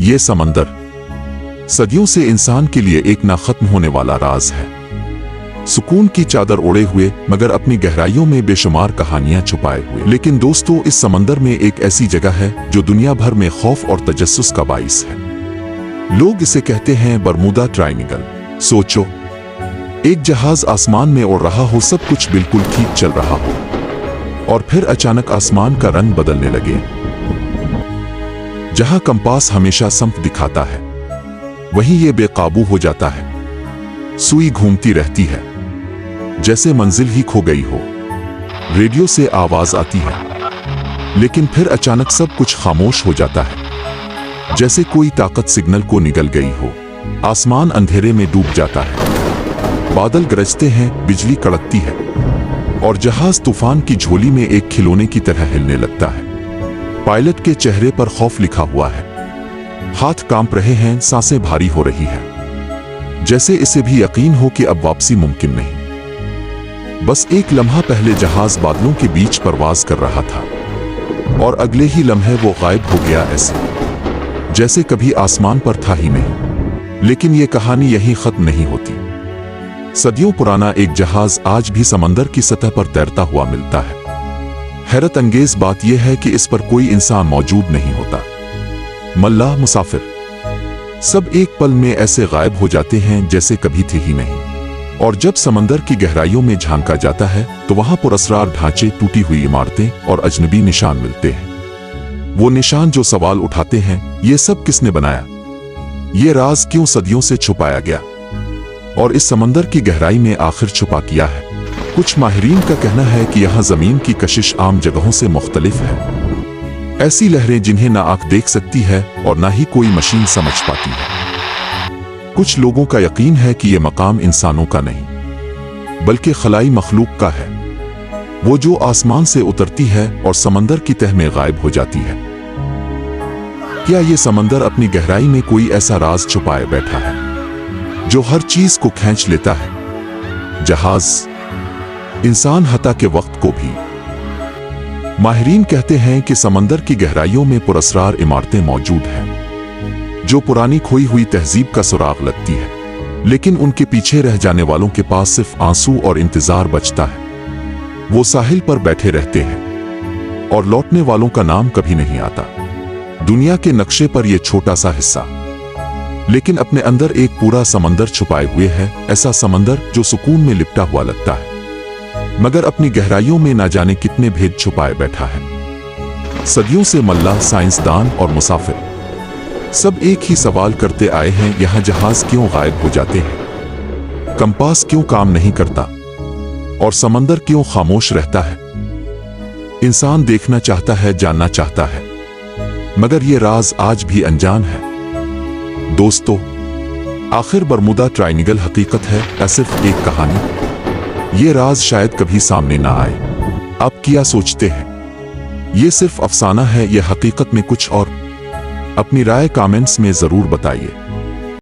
ये समंदर सदियों से इंसान के लिए एक ना खत्म होने वाला राज है। सुकून की चादर ओढ़े हुए मगर अपनी गहराइयों में बेशुमार कहानियां छुपाए हुए। लेकिन दोस्तों, इस समंदर में एक ऐसी जगह है जो दुनिया भर में खौफ और तजस्सुस का बाइस है। लोग इसे कहते हैं बरमूदा ट्रायंगल। सोचो, एक जहाज आसमान में उड़ रहा हो, सब कुछ बिल्कुल ठीक चल रहा हो, और फिर अचानक आसमान का रंग बदलने लगे। जहां कंपास हमेशा संप दिखाता है, वहीं ये बेकाबू हो जाता है। सुई घूमती रहती है जैसे मंजिल ही खो गई हो। रेडियो से आवाज आती है, लेकिन फिर अचानक सब कुछ खामोश हो जाता है, जैसे कोई ताकत सिग्नल को निगल गई हो। आसमान अंधेरे में डूब जाता है, बादल गरजते हैं, बिजली कड़कती है, और जहाज तूफान की झोली में एक खिलौने की तरह हिलने लगता है। पायलट के चेहरे पर खौफ लिखा हुआ है, हाथ कांप रहे हैं, सांसें भारी हो रही है, जैसे इसे भी यकीन हो कि अब वापसी मुमकिन नहीं। बस एक लम्हा पहले जहाज बादलों के बीच परवाज कर रहा था, और अगले ही लम्हे वो गायब हो गया, ऐसे जैसे कभी आसमान पर था ही नहीं। लेकिन ये कहानी यहीं खत्म नहीं होती। सदियों पुराना एक जहाज आज भी समंदर की सतह पर तैरता हुआ मिलता है। हैरत अंगेज बात यह है कि इस पर कोई इंसान मौजूद नहीं होता। मल्लाह, मुसाफिर, सब एक पल में ऐसे गायब हो जाते हैं जैसे कभी थे ही नहीं। और जब समंदर की गहराइयों में झांका जाता है तो वहां पुरस्कार ढांचे, टूटी हुई इमारतें और अजनबी निशान मिलते हैं। वो निशान जो सवाल उठाते हैं, ये सब किसने बनाया? ये राज क्यों सदियों से छुपाया गया? और इस समंदर की गहराई में आखिर छुपा किया है? कुछ माहिरीन का कहना है कि यहाँ जमीन की कशिश आम जगहों से मुख्तलिफ है। ऐसी लहरें जिन्हें ना आंख देख सकती है और ना ही कोई मशीन समझ पाती है। कुछ लोगों का यकीन है कि यह मकाम इंसानों का नहीं, बल्कि खलाई मखलूक का है, वो जो आसमान से उतरती है और समंदर की तह में गायब हो जाती है। क्या ये समंदर अपनी गहराई में कोई ऐसा राज छुपाए बैठा है जो हर चीज को खींच लेता है? जहाज, इंसान, हत्ता के वक्त को भी। माहिरीन कहते हैं कि समंदर की गहराइयों में पुरस्कार इमारतें मौजूद हैं, जो पुरानी खोई हुई तहजीब का सुराग लगती है, लेकिन उनके पीछे रह जाने वालों के पास सिर्फ आंसू और इंतजार बचता है। वो साहिल पर बैठे रहते हैं और लौटने वालों का नाम कभी नहीं आता। दुनिया के नक्शे पर यह छोटा सा हिस्सा, लेकिन अपने अंदर एक पूरा समंदर छुपाए हुए है। ऐसा समंदर जो सुकून में लिपटा हुआ लगता है, मगर अपनी गहराइयों में ना जाने कितने भेद छुपाए बैठा है। सदियों से मल्लाह, साइंसदान और मुसाफिर सब एक ही सवाल करते आए हैं, यहाँ जहाज क्यों गायब हो जाते हैं? कंपास क्यों काम नहीं करता? और समंदर क्यों खामोश रहता है? इंसान देखना चाहता है, जानना चाहता है, मगर ये राज आज भी अनजान है। दोस्तों, आखिर बरमूदा ट्रायंगल हकीकत है या सिर्फ एक कहानी? ये राज शायद कभी सामने ना आए। आप क्या सोचते हैं? ये सिर्फ अफसाना है या हकीकत में कुछ और? अपनी राय कमेंट्स में जरूर बताइए।